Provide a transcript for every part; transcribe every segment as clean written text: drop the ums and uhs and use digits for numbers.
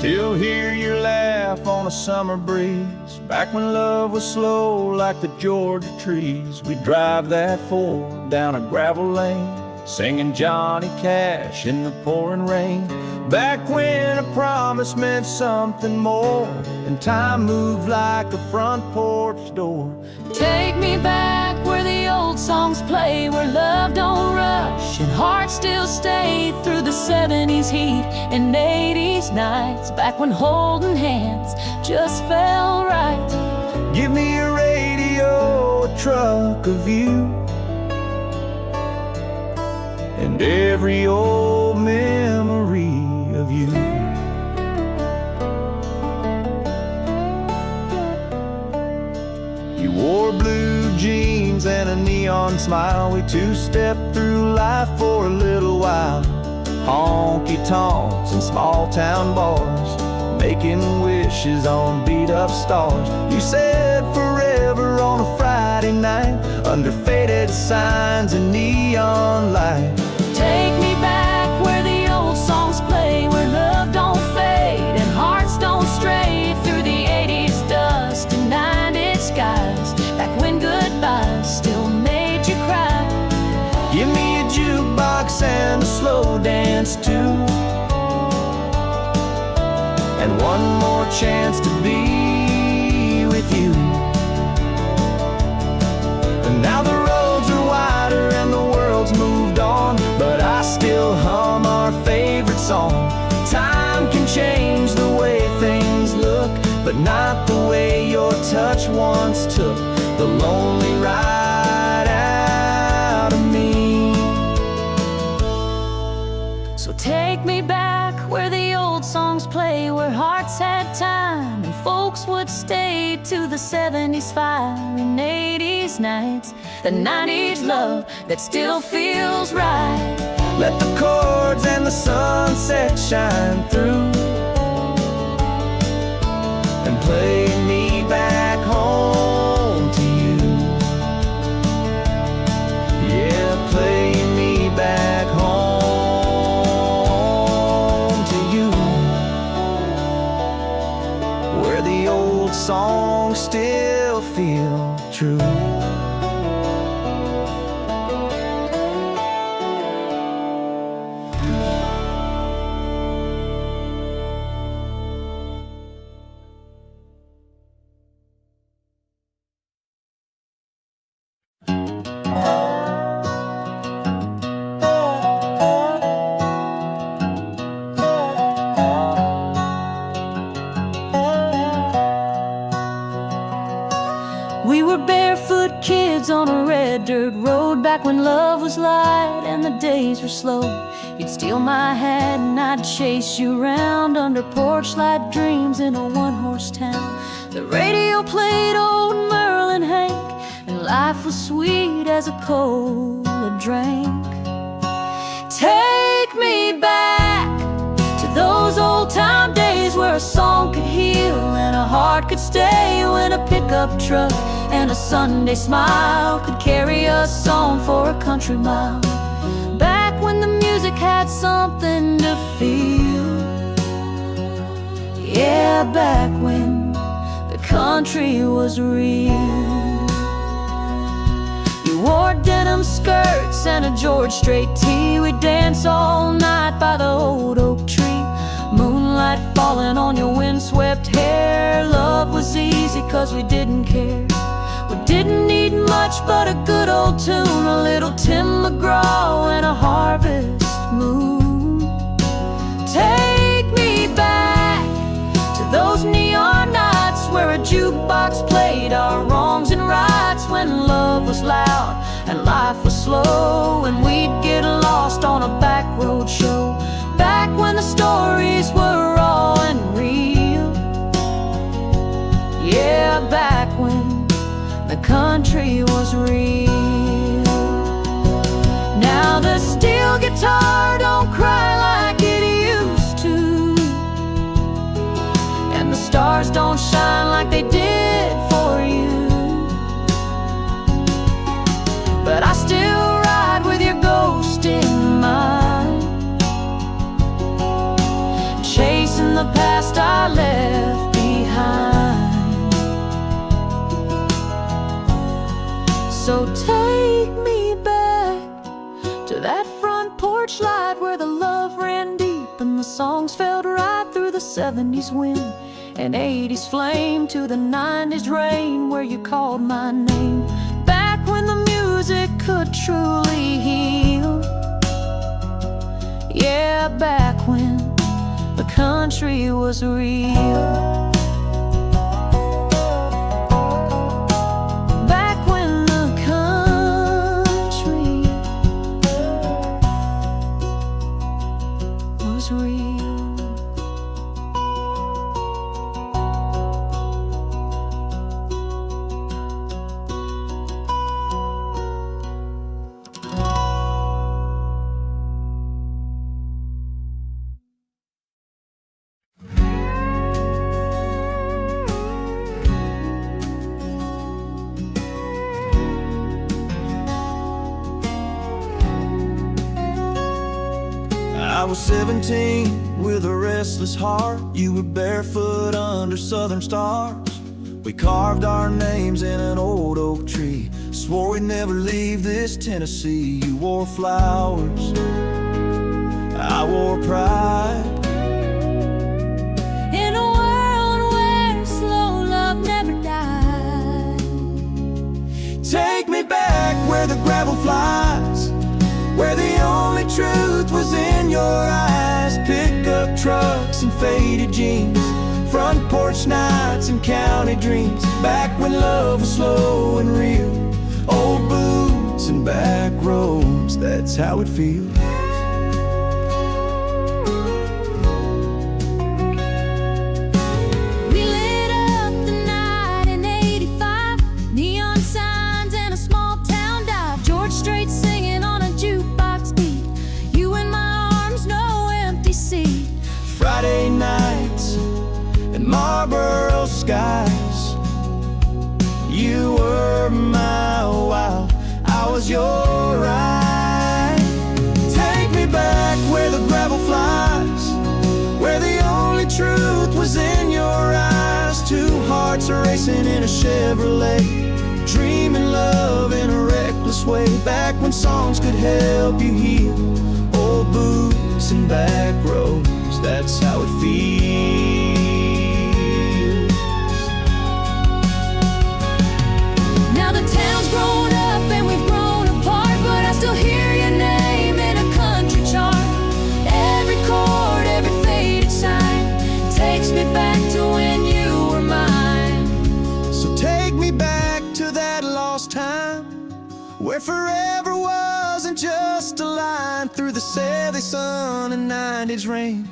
Still hear your laugh on a summer breeze. Back when love was slow like the Georgia trees. We'd drive that Ford down a gravel lane, singing Johnny Cash in the pouring rain. Back when a promise meant something more, and time moved like a front porch door. Take me back where the old songs play, where love don't rush and hearts still stay through the 70s heat and 80s nights. Back when holding hands just felt right. Give me a radio, a truck, a view, and every old memory of you. You wore blue jeans and a neon smile. We two-stepped through life for a little while. Honky-tonks and small-town bars, making wishes on beat-up stars. You said forever on a Friday night, under faded signs and neon light. Take me back where the old songs play, where love don't fade and hearts don't stray through the 80s dust and 90s skies. Back when goodbyes still made you cry. Give me a jukebox and a slow dance too, and one more chance to be with you. And now the roads are wider and the world's moved on, but I still hum our favorite song. Time can change the way things look, but not the way your touch once took the lonely ride out of me. So take me back where the old songs play, where hearts had time and folks would stay to the 70s fire and 80s nights, the 90s love that still feels right. Let the chords and the sunset shine through, and play me back home to you. Yeah, play me back home to you, where the old songs still feel true. We were barefoot kids on a red dirt road, back when love was light and the days were slow. You'd steal my hat and I'd chase you around under porch light dreams in a one-horse town. The radio played old Merle and Hank, and life was sweet as a cola drink. Take me back to those old-time days where a song could heal and a heart could stay, when a pickup truck and a Sunday smile could carry us on for a country mile. Back when the music had something to feel. Yeah, back when the country was real. You wore denim skirts and a George Strait tee. We'd dance all night by the old oak tree, moonlight falling on your windswept hair. Love was easy 'cause we didn't care. We didn't need much but a good old tune, a little Tim McGraw and a harvest moon. Take me back to those neon nights where a jukebox played our wrongs and rights, when love was loud and life was slow, and we'd get lost on a back road show. Back when the stories were raw and real. Yeah, back when the country was real. Now the steel guitar don't cry like it used to, and the stars don't shine like they did for you. But I still ride with your ghost in mind, chasing the past 70s wind and 80s flame to the 90s rain where you called my name. Back when the music could truly heal. Yeah, back when the country was real. I was 17 with a restless heart. You were barefoot under southern stars. We carved our names in an old oak tree, swore we'd never leave this Tennessee. You wore flowers, I wore pride. In a world where slow love never died. Take me back where the gravel flies, where the only truth was in your eyes. Pickup trucks and faded jeans, front porch nights and county dreams. Back when love was slow and real, old boots and back roads, that's how it feels. Friday nights and Marlboro skies. You were my wow, I was your ride. Take me back where the gravel flies, where the only truth was in your eyes. Two hearts are racing in a Chevrolet, dreaming love in a reckless way. Back when songs could help you heal, old boots and back roads, that's how it feels. Now the town's grown up and we've grown apart, but I still hear your name in a country chart. Every chord, every faded sign takes me back to when you were mine. So take me back to that lost time, where forever wasn't just a line. Through the 70s sun and 90s rain,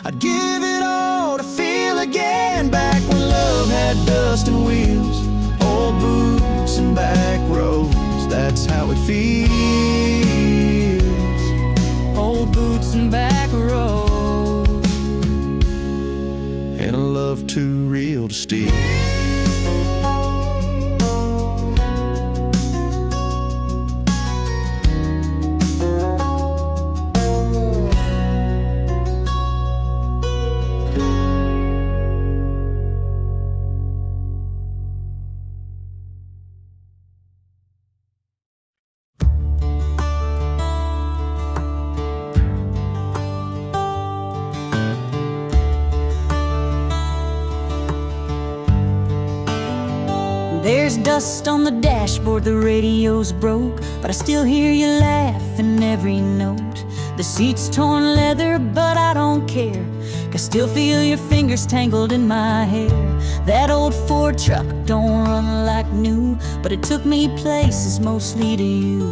I'd give it all to feel again. Back when love had dust and wheels, old boots and back roads, that's how it feels. Old boots and back roads, and a love too real to steal. there's dust on the dashboard, the radio's broke, but I still hear you laugh in every note. The seat's torn leather, but I don't care, 'cause I still feel your fingers tangled in my hair. That old Ford truck don't run like new, but it took me places, mostly to you.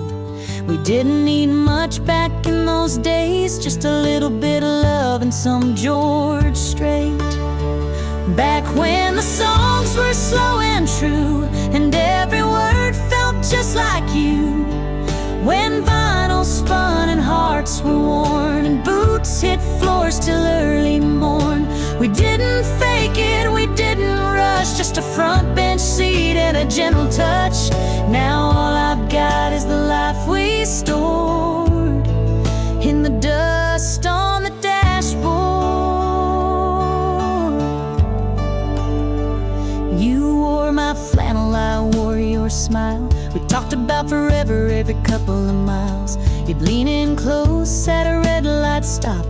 We didn't need much back in those days, just a little bit of love and some George Strait. Back when the songs were slow and true, and every word felt just like you. When vinyl spun and hearts were worn, and boots hit floors till early morn. We didn't fake it, we didn't rush, just a front bench seat and a gentle touch. Now all I've got is the life we stored in the dust on the dashboard. You wore my flannel, I wore your smile. We talked about forever every couple of miles. You'd lean in close at a red light stop,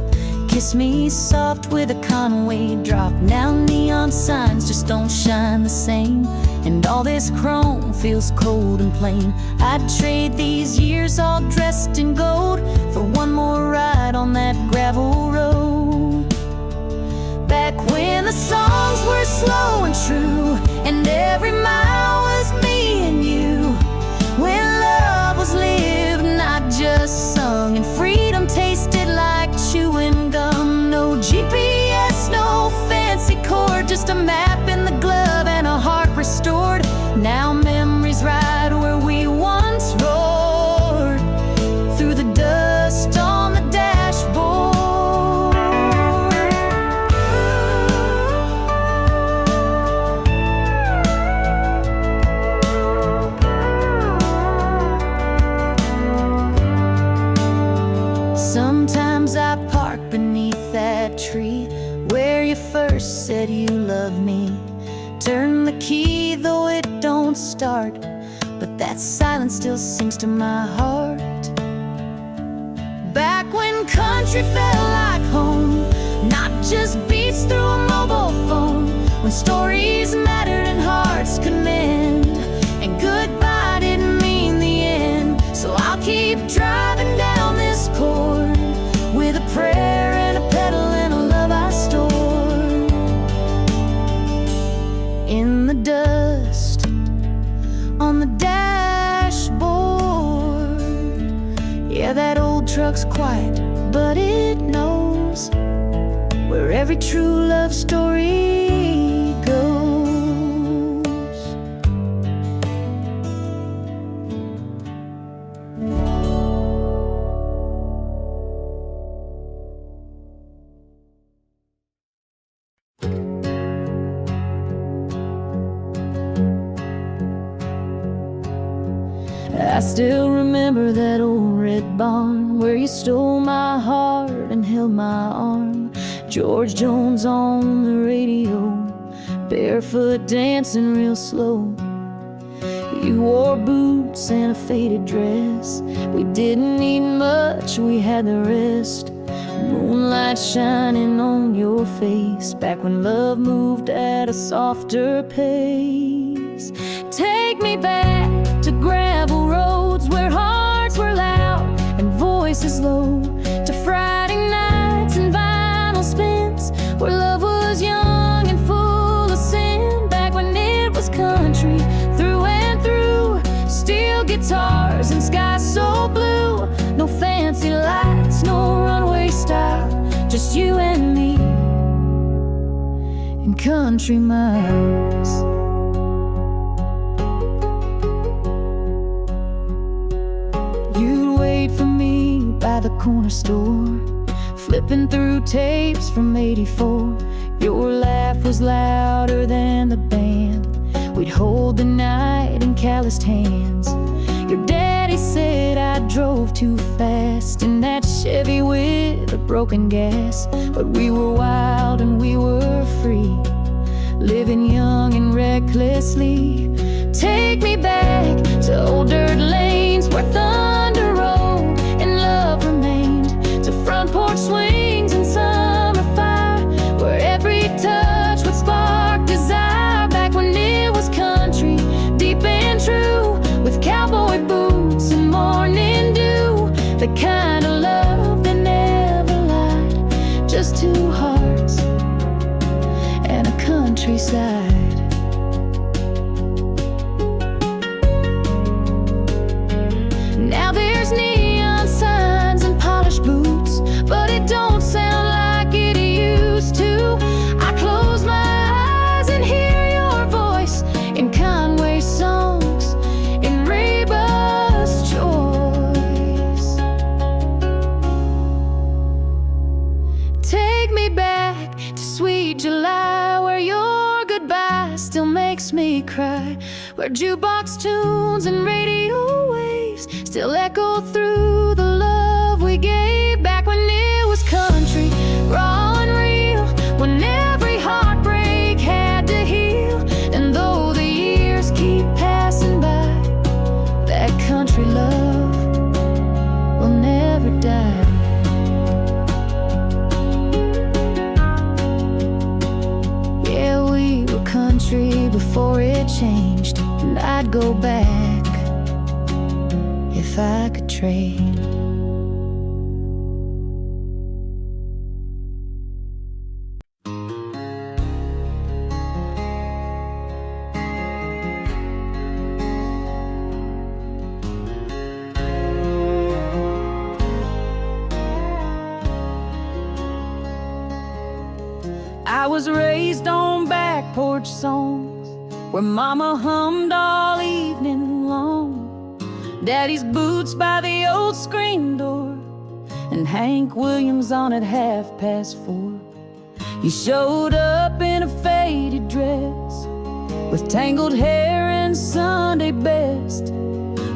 kiss me soft with a Conway drop. Now neon signs just don't shine the same, and all this chrome feels cold and plain. I'd trade these years all dressed in gold for one more ride on that gravel road. Back when the songs were slow and true, and every mile was me and you. When love was lived, not just sung, and freedom tasted like chewing gum. No GPS, no fancy chord, just a map in the glove and a heart restored. Now memories ride where we once roared, through the dust on the dashboard. Sometimes I park beneath that tree where you first said you loved me. Turn the key though it don't start, but that silence still sings to my heart. Back when country felt like home, not just beats through a mobile phone. When stories mattered and hearts could mend, and goodbye didn't mean the end. So I'll keep driving down this chord with a prayer and a pedal and a love I stored in the dust on the dashboard. Yeah, that old truck's quiet, but it knows where every true love story goes. I still remember that old red barn where you stole my heart and held my arm. George Jones on the radio, barefoot dancing real slow. You wore boots and a faded dress. We didn't need much, we had the rest. Moonlight shining on your face, back when love moved at a softer pace. Take me back to gravel roads where hearts were loud and voices low, to Friday nights and vinyl spins where love was young and full of sin. Back when it was country through and through, steel guitars and skies so blue. No fancy lights, no runway style, just you and me in country miles. You'd wait for me by the corner store, flipping through tapes from '84. Your laugh was louder than the band. We'd hold the night in calloused hands. Your daddy said I drove too fast in that Chevy with a broken gas. But we were wild and we were free, living young and recklessly. Take me back to old dirt lanes where thunder rolled and love remained, to front porch swings and summer fire where every touch would spark desire. Back when it was country, deep and true, with cowboy boots and morning dew. The kind of love that never lied, just two hearts and a countryside. Now there's neon signs and polished boots, but it don't sound like it used to. I close my eyes and hear your voice in Conway songs, in Reba's choice. Take me back to sweet July where your goodbye still makes me cry, where jukebox tunes and radio waves still echo through the love we gave. Back when it was country, raw and real, when every heartbreak had to heal. And though the years keep passing by, that country love will never die. before it changed, and I'd go back if I could trade. I was raised on back porch songs where mama hummed all evening long. Daddy's boots by the old screen door, and Hank Williams on at 4:30. He showed up in a faded dress with tangled hair and Sunday best.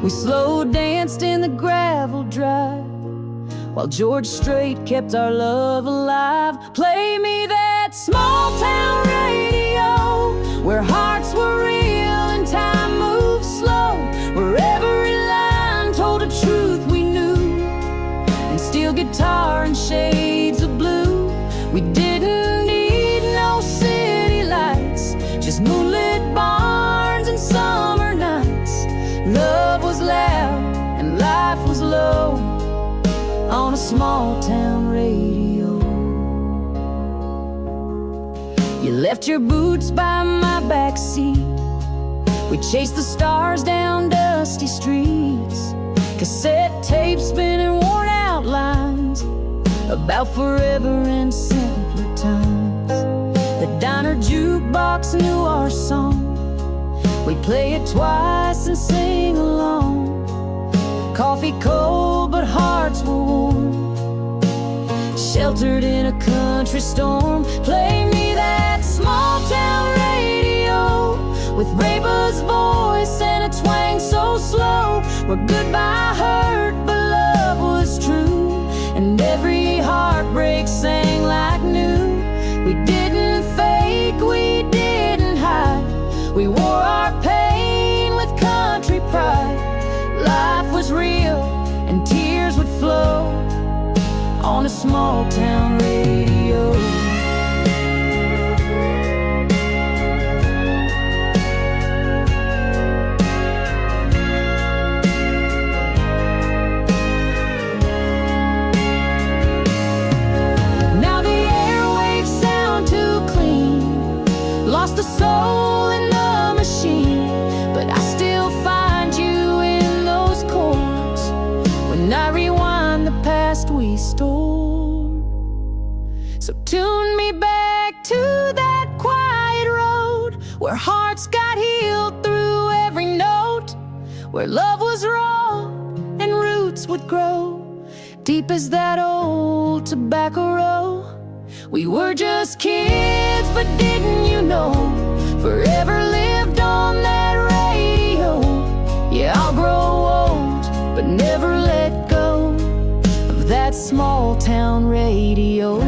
We slow danced in the gravel drive while George Strait kept our love alive. Play me that small town radio where hearts were real and time moved slow, where every line told a truth we knew, and steel guitar and shades of blue. We didn't need no city lights, just moonlit barns and summer nights. Love was loud and life was low on a small town radio. You left your boots by my back seat. We chased the stars down dusty streets, cassette tapes spinning worn out lines about forever and simpler times. The diner jukebox knew our song. We'd play it twice and sing along. Coffee cold, but hearts were warm, sheltered in a country storm. Play me that small town radio with Reba's voice and a twang so slow, where goodbye hurt but love was true, and every heartbreak sang like new. We didn't fake, we didn't hide, we wore our pain with country pride. Life was real and tears would flow on a small town radio. Now the airwaves sound too clean, lost the soul in the machine, but I still find you in those chords when I rewind the past we stored. So tune me back to that quiet road where hearts got healed through every note, where love was raw and roots would grow deep as that old tobacco row. We were just kids, but didn't you know, forever lived on that radio. Yeah, I'll grow old, but never let go of that small town radio.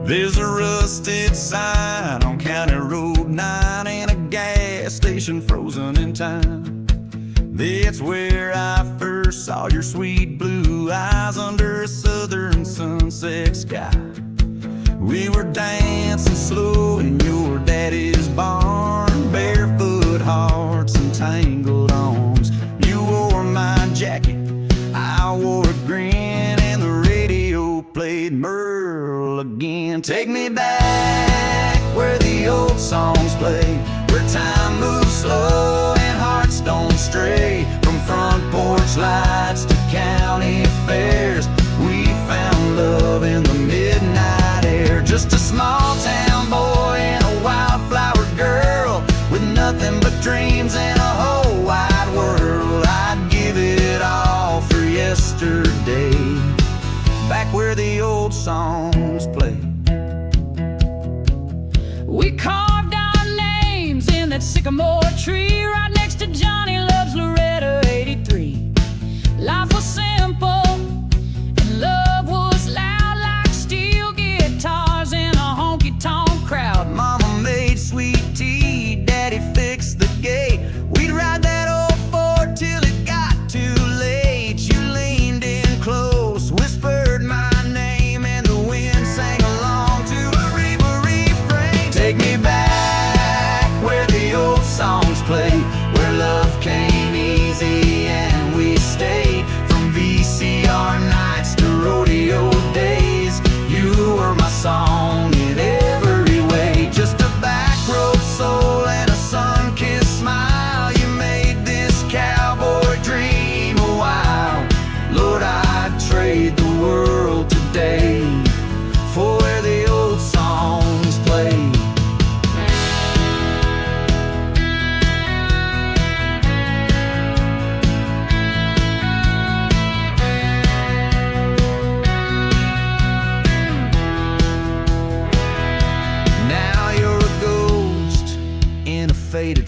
There's a rusted sign on County Road 9 and a gas station frozen in time. That's where I first saw your sweet blue eyes under a southern sunset sky. We were dancing slow in your daddy's barn, barefoot hearts and tangled arms. You wore my jacket, I wore a grin, and the radio played Merle again. Take me back where the old songs play, where time moves slow and hearts don't stray. From front porch lights to county fairs, we found love in the midnight air. Just a small town boy and a wildflower girl with nothing but dreams and a whole wide world. I'd give it all for yesterday, back where the old songs play. We carved our names in that sycamore tree right next to Johnny Love's Loretta 83. Life was simple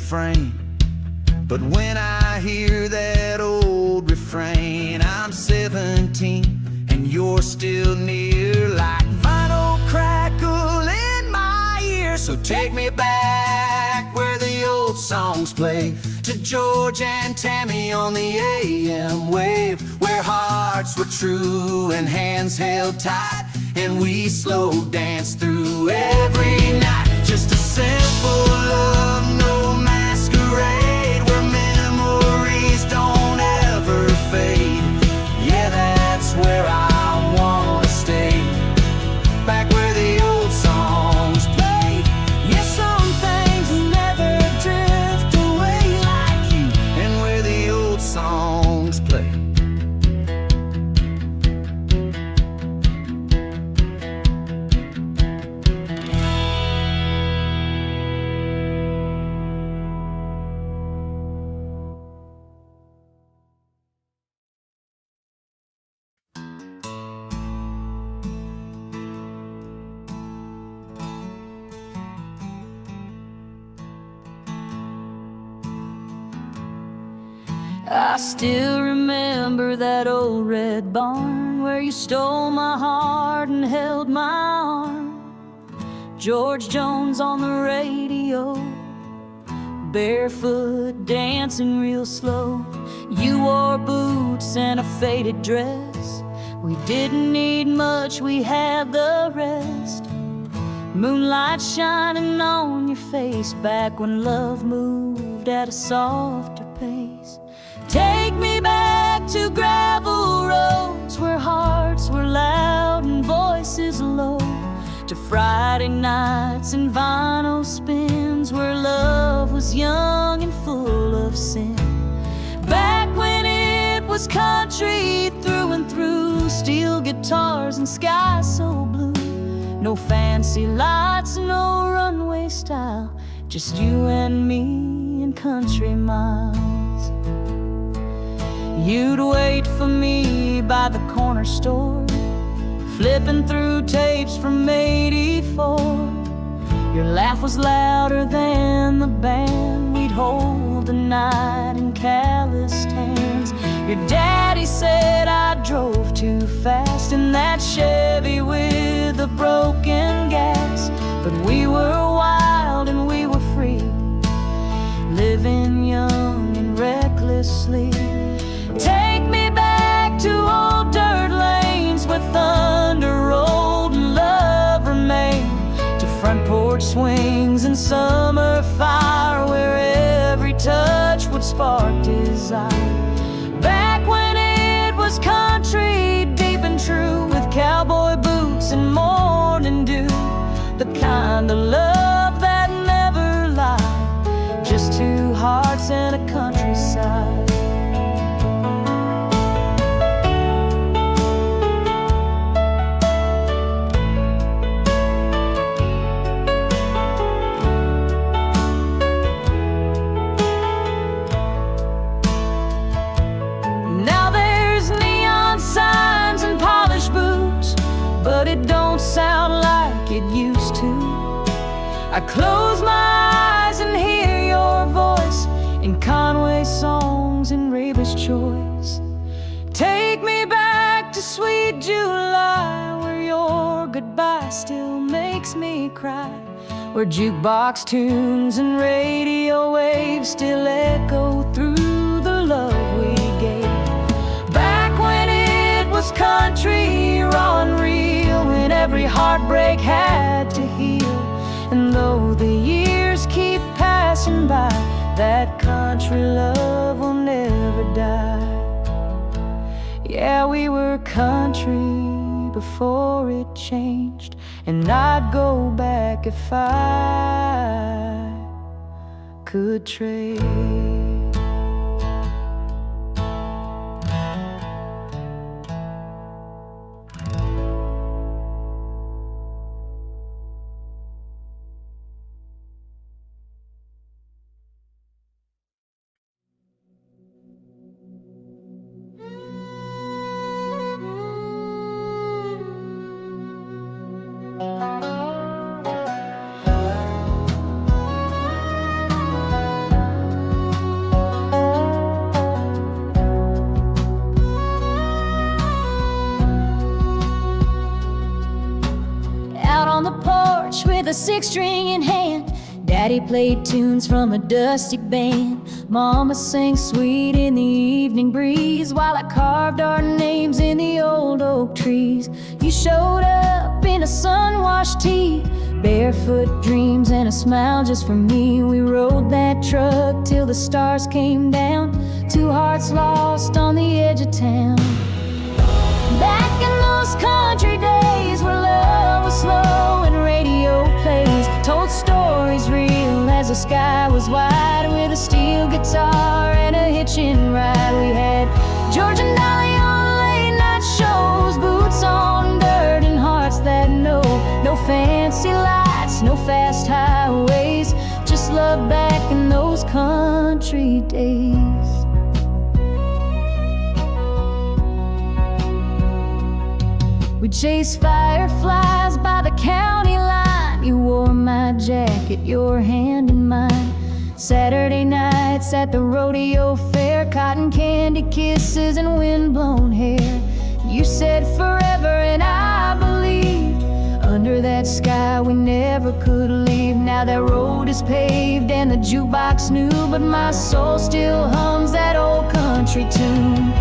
refrain. But when I hear that old refrain, I'm 17 and you're still near, like vinyl crackle in my ear. So take me back where the old songs play, to George and Tammy on the AM wave, where hearts were true and hands held tight, and we slow danced through every night. Just a simple love, no masquerade, where memories don't ever fade. Yeah, that's where I wanna stay, back where the old songs play. Yeah, some things will never drift away like you, and where the old songs play. I still remember that old red barn where you stole my heart and held my arm. George Jones on the radio, barefoot, dancing real slow. You wore boots and a faded dress. We didn't need much, we had the rest. Moonlight shining on your face, back when love moved at a softer pace. Take me back to gravel roads where hearts were loud and voices low, to Friday nights and vinyl spins where love was young and full of sin. Back when it was country through and through, steel guitars and skies so blue. No fancy lights, no runway style, just you and me and country miles. You'd wait for me by the corner store, flipping through tapes from '84. Your laugh was louder than the band. We'd hold the night in calloused hands. Your daddy said I drove too fast in that Chevy with the broken gas. But we were wild and we were free, living young and recklessly. Take me back to old dirt lanes where thunder rolled and love remained, to front porch swings and summer fire where every touch would spark desire. Back when it was country deep and true, with cowboy boots and morning dew, the kind of love that never lied, just two hearts and a countryside. But it don't sound like it used to. I close my eyes and hear your voice in Conway songs and Raber's Choice. Take me back to sweet July, where your goodbye still makes me cry, where jukebox tunes and radio waves still echo through the love we gave. Back when it was country, raw and real, when every heartbreak had to heal. And though the years keep passing by, that country love will never die. Yeah, we were country before it changed, and I'd go back if I could trade. with a 6-string in hand. Daddy played tunes from a dusty band. Mama sang sweet in the evening breeze, while I carved our names in the old oak trees. You showed up in a sun-washed tee, barefoot dreams and a smile just for me. We rode that truck till the stars came down, 2 hearts lost on the edge of town. Back in those country days where love was slow and radio plays told stories real as the sky was wide, with a steel guitar and a hitching ride. We had George and Dolly on late night shows, boots on dirt and hearts that know no fancy lights, no fast highways, just love back in those country days. We chased fireflies by the county line. You wore my jacket, your hand in mine. Saturday nights at the rodeo fair, cotton candy kisses and windblown hair. You said forever and I believed, under that sky we never could leave. Now that road is paved and the jukebox new, but my soul still hums that old country tune.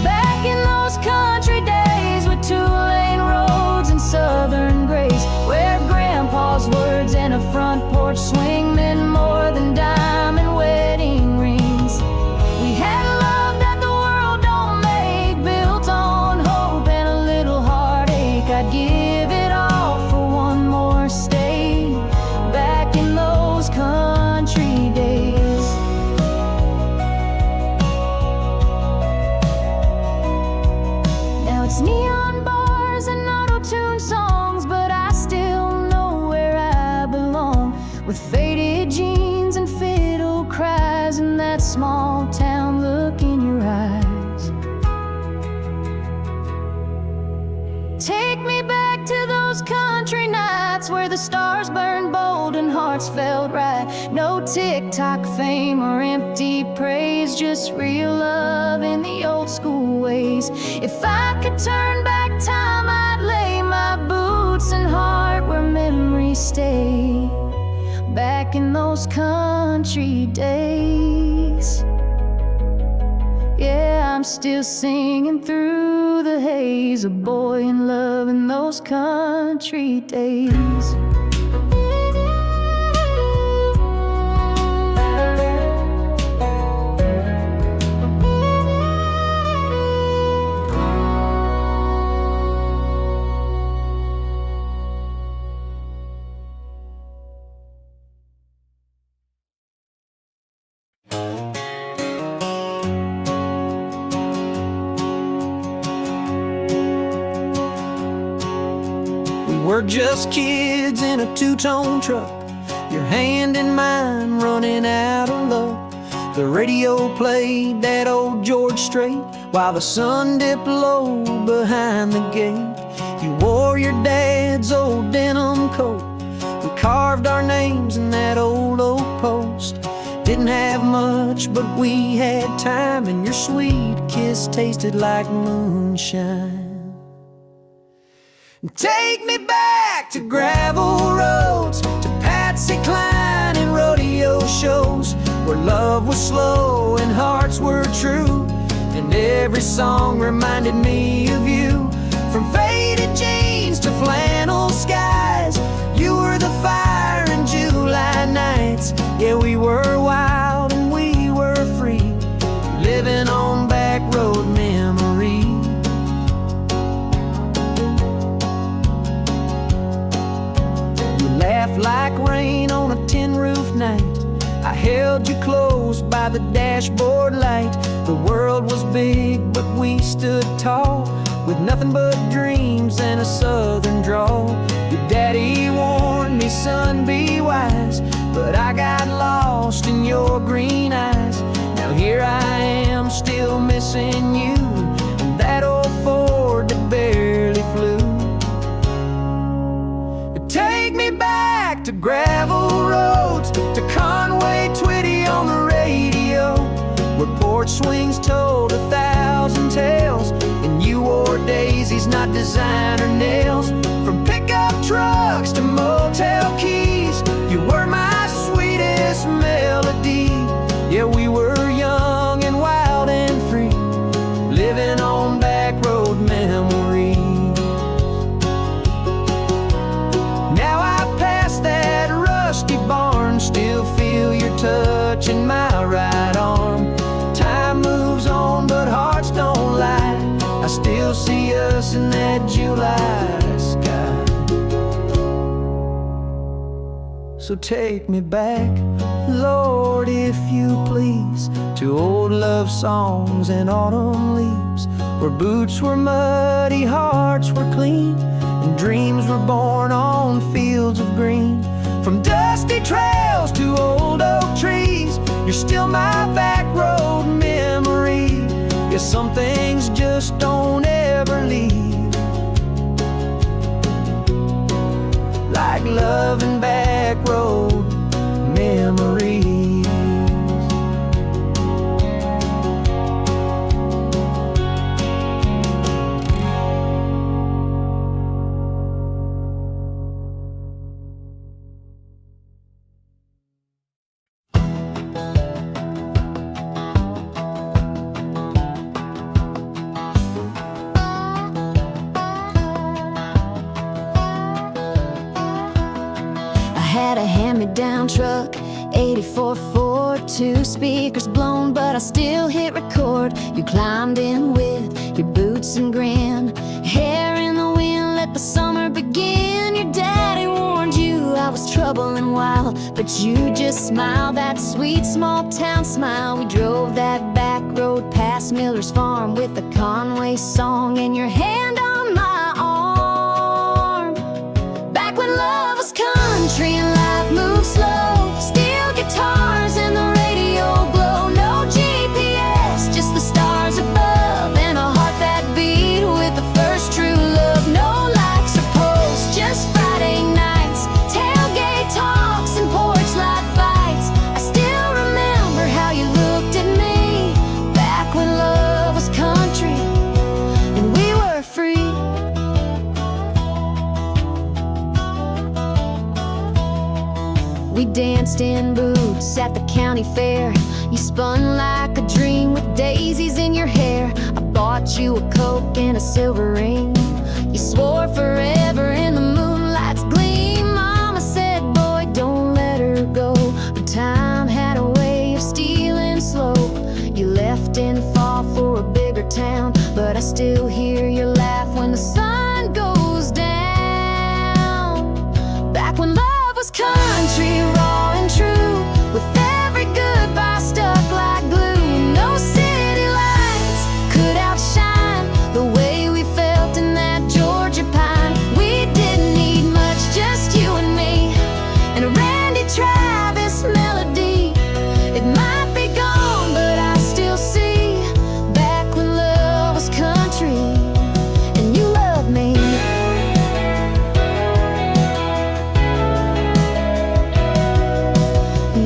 Back in those country days with 2-lane roads and southern grace, where grandpa's words and a front porch swing meant more than diamond wedding rings. We had love that the world don't make, built on hope and a little heartache. I'd give it all for one more stay back in those country days. It's neon bars and auto-tune songs, but I still know where I belong, with faded jeans and fiddle cries and that small town look in your eyes. Take me back to those country nights where the stars burned bold and hearts felt right. No TikTok fame or empty praise, just real love in the old school ways. If I could turn back time, I'd lay my boots and heart where memories stay, back in those country days. Yeah, I'm still singing through the haze, a boy in love in those country days. We're just kids in a 2-tone truck, your hand in mine running out of luck. The radio played that old George Strait while the sun dipped low behind the gate. You wore your dad's old denim coat, we carved our names in that old oak post. Didn't have much, but we had time, and your sweet kiss tasted like moonshine. Take me back to gravel roads, to Patsy Cline and rodeo shows, where love was slow and hearts were true, and every song reminded me of you. From faded jeans to flannel skies, you were the fire in July nights. Yeah, we were wild and we were free, living on back road memories. Laughed like rain on a tin roof night. I held you close by the dashboard light. The world was big, but we stood tall, with nothing but dreams and a southern drawl. Your daddy warned me, son, be wise, but I got lost in your green eyes. Now here I am, still missing you, and that old Ford that barely flew. Take me back to gravel roads, to Conway Twitty on the radio, where porch swings told 1,000 tales, and you wore daisies, not designer nails. From pickup trucks to motel see us in that July sky. So take me back, Lord, if you please, to old love songs and autumn leaves, where boots were muddy, hearts were clean, and dreams were born on fields of green. From dusty trails to old oak trees, you're still my back road memory. Yes, some things just don't ever leave, like love and back road memories. Had a hand-me-down truck, 84 Ford, 2 speakers blown, but I still hit record. You climbed in with your boots and grin, hair in the wind, let the summer begin. Your daddy warned you I was trouble and wild, but you just smiled, that sweet small town smile. We drove that back road past Miller's farm with a Conway song in your hand on my arm. Back when love was country and life moved slow, steel guitars and the radio glow. No GPS, just the stars above, and a heart that beat with the first true love. No likes or posts, just Friday nights, tailgate talks and porch light fights. I still remember how you looked at me, back when love was country and we were free. We danced in boots at the county fair. You spun like a dream with daisies in your hair. I bought you a Coke and a silver ring. You swore forever in the moonlight's gleam. Mama said, boy, don't let her go, but time had a way of stealing slow. You left in fall for a bigger town, but I still hear your laugh when the sun goes down. Back when love was country, raw and true, with every goodbye stuck like glue. No city lights could outshine the way we felt in that Georgia pine. We didn't need much, just you and me, and a Randy Travis melody. It might be gone, but I still see back when love was country and you loved me.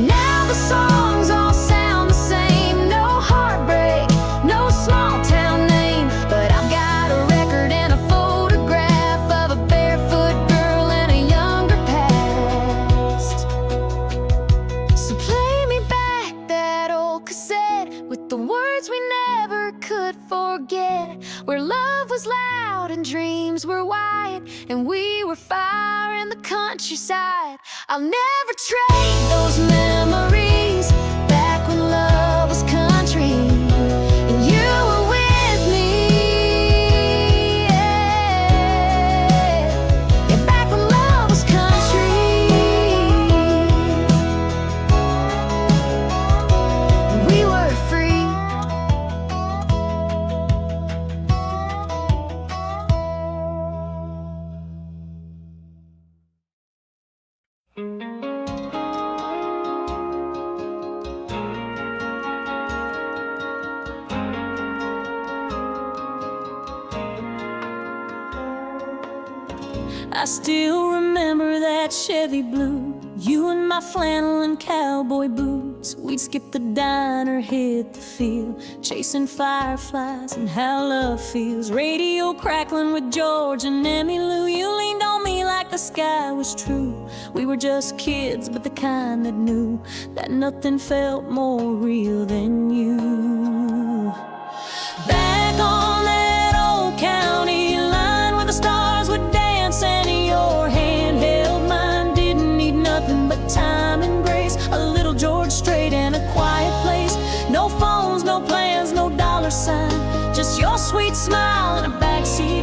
Now the songs all sound the same, no heartbreak, no small town name, but I've got a record and a photograph of a barefoot girl and a younger past. So play me back that old cassette with the words we never could forget, where love was loud and dreams were wide, and we were fire in the countryside. I'll never trade those memories, back when love was country and you were with me. Yeah, yeah, back when love was country and we were free. I still remember that Chevy blue, you in my flannel and cowboy boots. We'd skip the diner, hit the field, chasing fireflies and how love feels. Radio crackling with George and Emmylou. You leaned on me like the sky was true. We were just kids, but the kind that knew that nothing felt more real than you. Back on that old county line where the stars would dance and your hand held mine. Didn't need nothing but time and grace, a little George Strait and a quiet place. No phones, no plans, no dollar sign, just your sweet smile and a backseat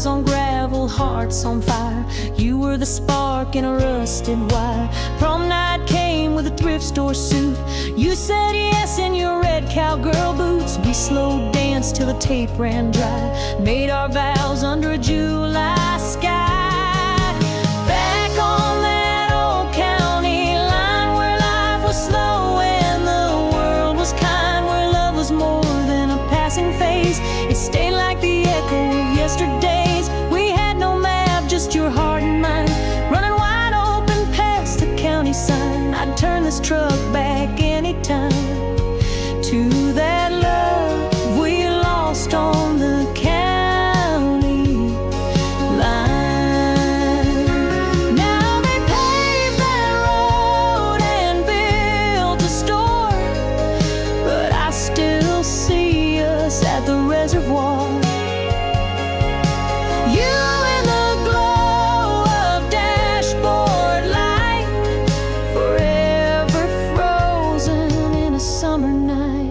cars on gravel, hearts on fire. You were the spark in a rusted wire. Prom night came with a thrift store suit. You said yes in your red cowgirl boots. We slow danced till the tape ran dry, made our vows under a July sky. Back on that old county line where life was slow and the world was kind, where love was more than a passing phase. It stayed like the echo of yesterday's. We had no map, just your heart and mind, running wide open past the county sign. I'd turn this truck back anytime to that love we lost on the county line. Now they paved that road and built a store, but I still see us at the reservoir. You in the glow of dashboard light, forever frozen in a summer night.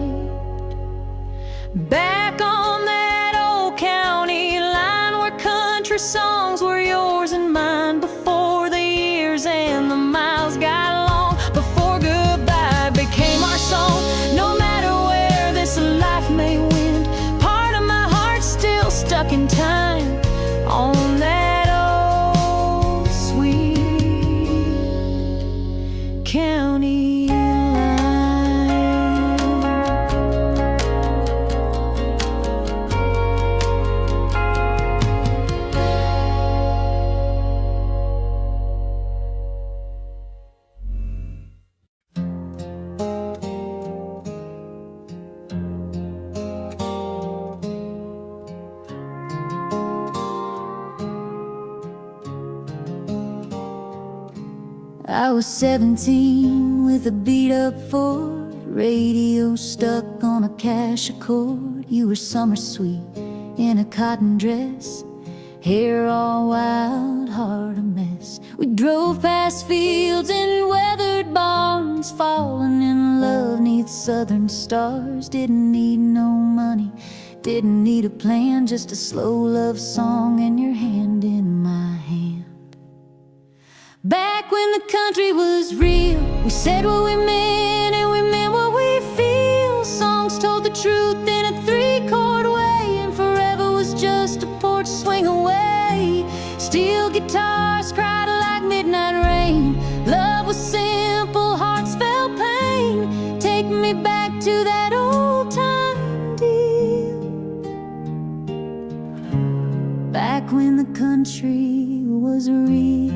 Back on that old county line where country songs were yours and mine, before the years and the miles got long, before goodbye became our song. No matter where this life may wend, part of my heart's still stuck in time on that old sweet county line. I was 17 with a beat-up Ford, radio stuck on a cash accord. You were summer sweet in a cotton dress, hair all wild, heart a mess. We drove past fields and weathered barns, falling in love neath southern stars. Didn't need no money, didn't need a plan, just a slow love song and your hand in my hand. Back when the country was real, we said what we meant and we meant what we feel. Songs told the truth in a three-chord way, and forever was just a porch swing away. Steel guitars cried like midnight rain. Love was simple, hearts felt pain. Take me back to that old time deal. Back when the country was real.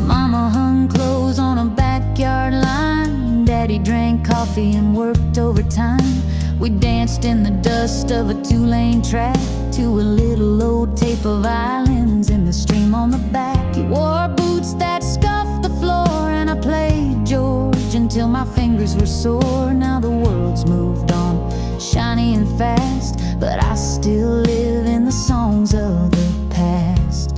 Mama hung clothes on a backyard line. Daddy drank coffee and worked overtime. We danced in the dust of a two-lane track to a little old tape of islands in the stream on the back. You wore boots that scuffed the floor, and I played George until my fingers were sore. Now the world's moved on, shiny and fast, but I still live in the songs of the past.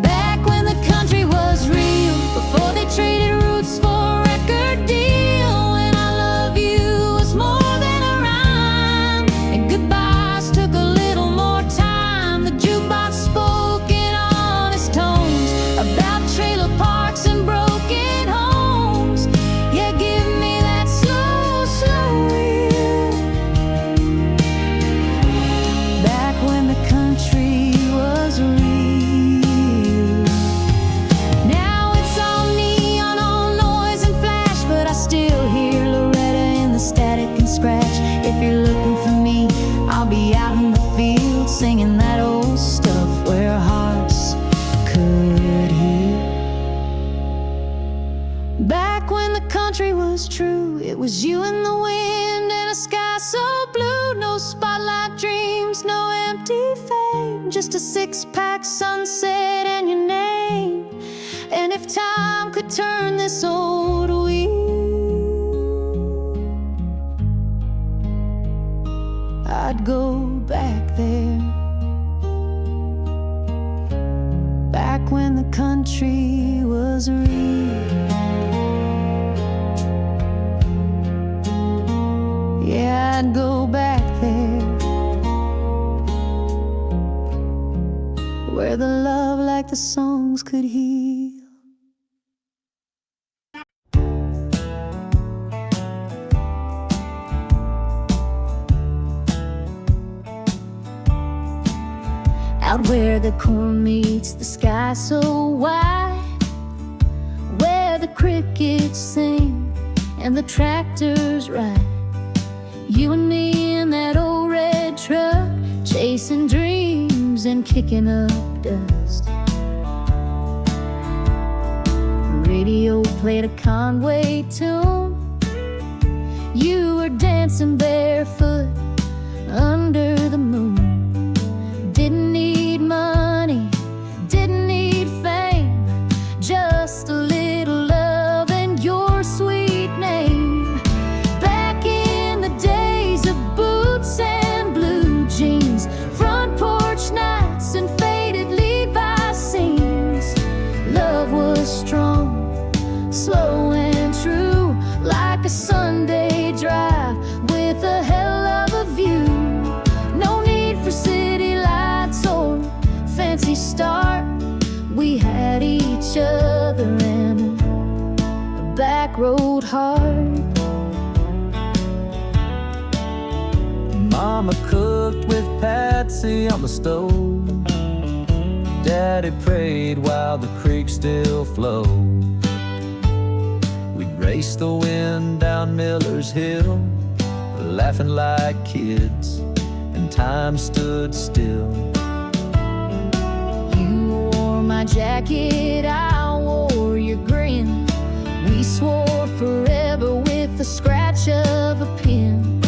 Back when the country was real, before they traded roots for a record deal, and I love you was more than a rhyme, and goodbyes took a little more time. The jukebox spoke in honest tones about trailer parks and broken homes. Yeah, give me that slow, slow wheel. Back when the country was real. Now it's all neon, all noise and flash, but I still hear Loretta in the static and scratch. If you're looking for me, I'll be out in the field singing that old stuff where hearts could heal. Back when the country was true, it was you and the wind and a sky so blue. No spotlight dreams, no empty fame, just a six-pack sunset and your name. And if time could turn this old wheel, I'd go back there. Back when the country was real. Yeah, I'd go back there, where the love like the songs could heal. Out where the corn meets the sky so wide, where the crickets sing and the tractors ride. You and me in that old red truck, chasing dreams and kicking up dust. Radio played a Conway tune. You were dancing barefoot under the moon. Didn't need money, didn't need fame, just a little love and your sweet name. Back in the days of boots and blue jeans, front porch nights and faded Levi's seams, love was strong, slow and true, like a Sunday drive with a hell of a view. No need for city lights or fancy start, we had each other and a back road heart. Mama cooked with Patsy on the stove. Daddy prayed while the creek still flowed. We'd race the wind down Miller's Hill, laughing like kids, and time stood still. You wore my jacket, I wore your grin. We swore forever with the scratch of a pen.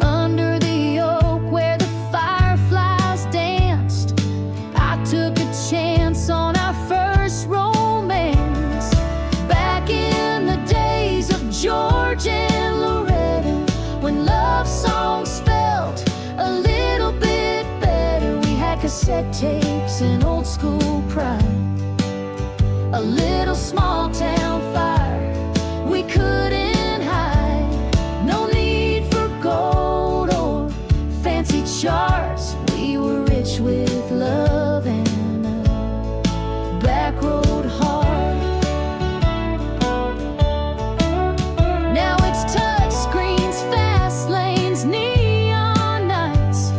Under the oak where the fireflies danced, I took a chance on our first romance. Back in the days of George and Loretta, when love songs felt a little bit better. We had cassette tapes and old school pride, a little small town fire we couldn't hide. No need for gold or fancy charts, we were rich with love and a back road heart. Now it's touch screens, fast lanes, neon nights,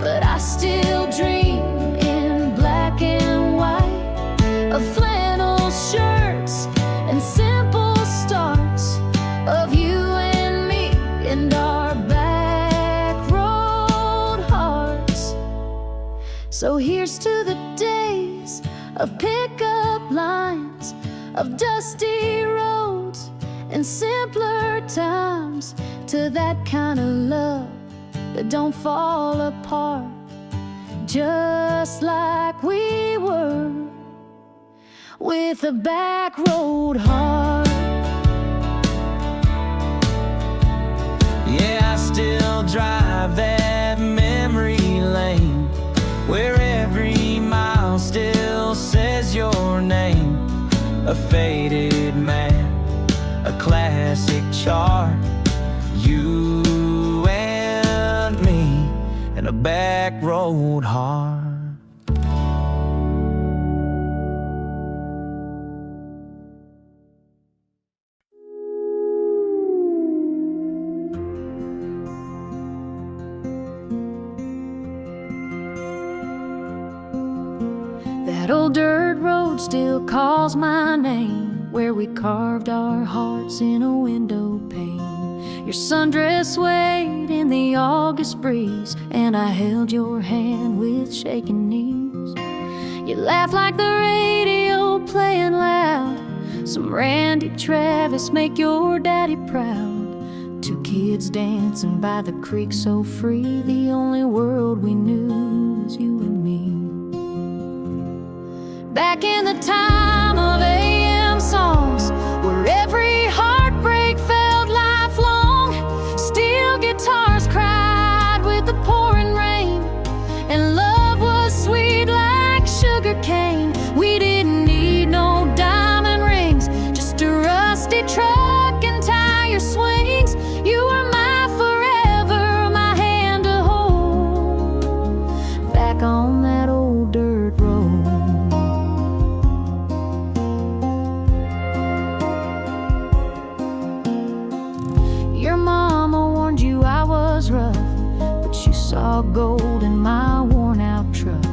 but I still dream in black and white, of flannel shirts and simple starts, of you and me and our back road hearts. So here's to the days of pickup lines, of dusty roads and simpler times, to that kind of love that don't fall apart, just like we were, with a back road heart. Yeah, I still drive that memory lane, where every mile still says your name. A faded man, a classic chart, you and me, and a back road heart. That old dirt road still calls my name, where we carved our hearts in a window pane. Your sundress swayed in the August breeze, and I held your hand with shaking knees. You laughed like the radio playing loud, some Randy Travis make your daddy proud. Two kids dancing by the creek so free, the only world we knew was you and me. Back in the time of AM songs, where every heartbreak felt lifelong, steel guitars cried with the pouring rain, and love was sweet like sugar cane. We didn't need no diamond rings, just a rusty truck and tire swings. You were my forever gold in my worn-out truck.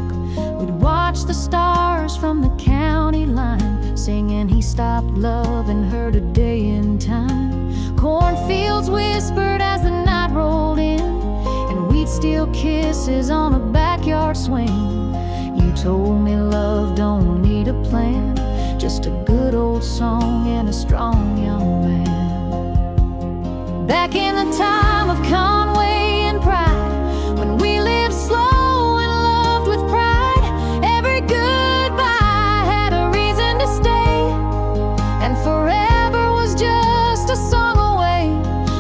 We'd watch the stars from the county line, singing He Stopped Loving Her Today in Time. Cornfields whispered as the night rolled in, and we'd steal kisses on a backyard swing. You told me love don't need a plan, just a good old song and a strong young man. Back in the time of Conway and Pride, when we lived slow and loved with pride, every goodbye had a reason to stay, and forever was just a song away.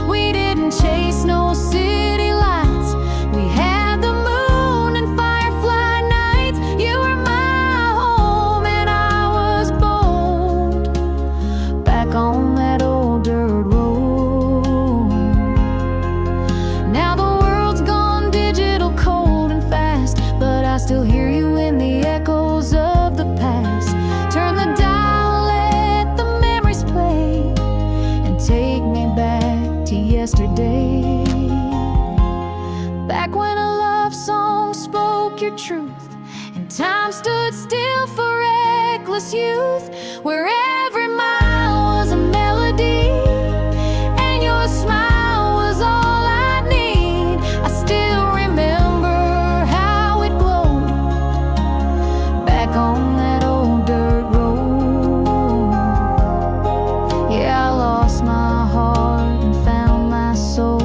We didn't chase no city lights, we had the moon and firefly nights. You were my home and I was bold, back on that old dirt road. Now the world's gone digital, cold and fast, but I still hear you in the echoes of the past. Turn the dial, let the memories play, and take me back to yesterday. Back when a love song spoke your truth, and time stood still for reckless youth, where every mile was a melody, and your smile was all I need. I still remember how it glowed, back on that old dirt road. Yeah, I lost my heart and found my soul,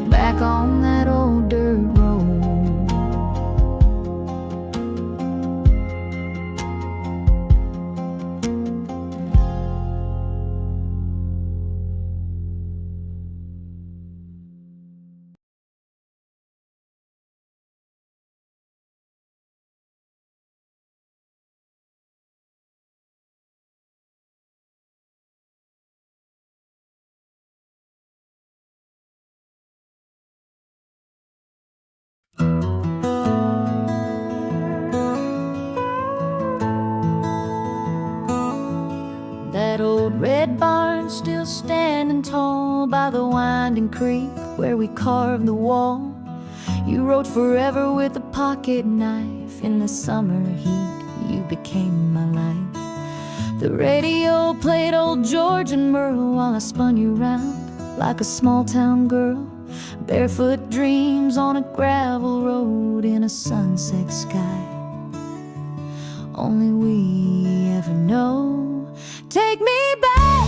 back on that old dirt road. That old red barn still standing tall by the winding creek where we carved the wall. You wrote forever with a pocket knife. In the summer heat, you became my life. The radio played old George and Merle while I spun you round like a small town girl. Barefoot dreams on a gravel road in a sunset sky only we ever know. Take me back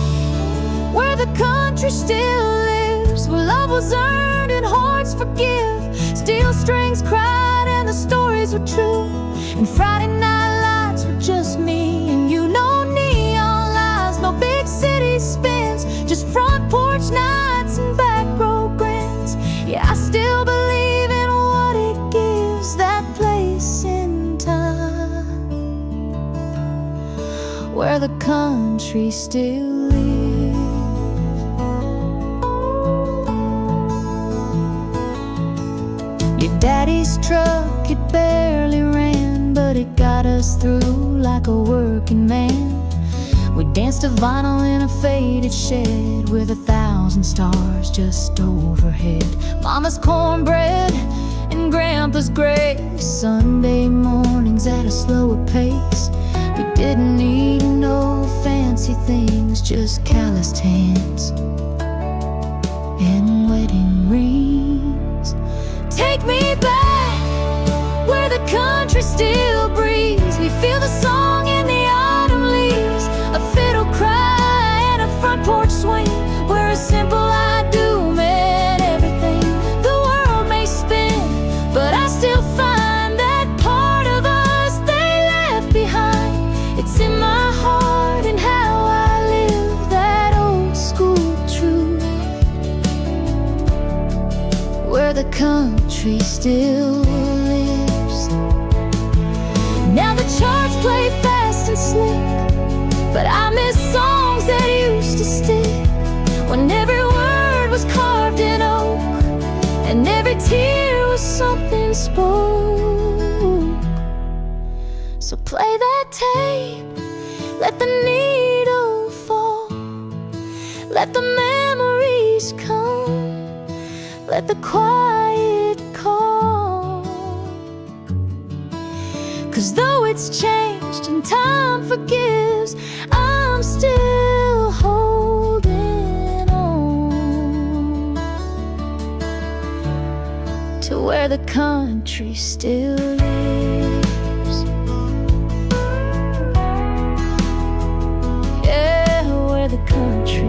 where the country still lives, where love was earned and hearts forgive. Steel strings cried and the stories were true, and Friday night lights were just me and you. No neon lights, no big city spins, just front porch nights and back row grins. Yeah, I still believe in what it gives, that place in time where the country still lives. Your daddy's truck, it barely ran, but it got us through like a working man. We danced to vinyl in a faded shed with 1,000 stars just overhead. Mama's cornbread and Grandpa's grace, Sunday mornings at a slower pace. We didn't need no fancy things, just calloused hands and wedding rings. Take me back where the country still breathes. We feel the song in the autumn leaves, a fiddle cry and a front porch swing, where a simple I do meant everything. The world may spin, but I still find that part of us they left behind. It's in my heart and how I live that old school truth, where the country still lives. Now the charts play fast and slick, but I miss songs that used to stick, when every word was carved in oak and every tear was something spoke. So play that tape, let the needle fall, let the memories come, let the quiet call. 'cause though it's changed and time forgives, I'm still holding on to where the country still lives. Yeah, where the country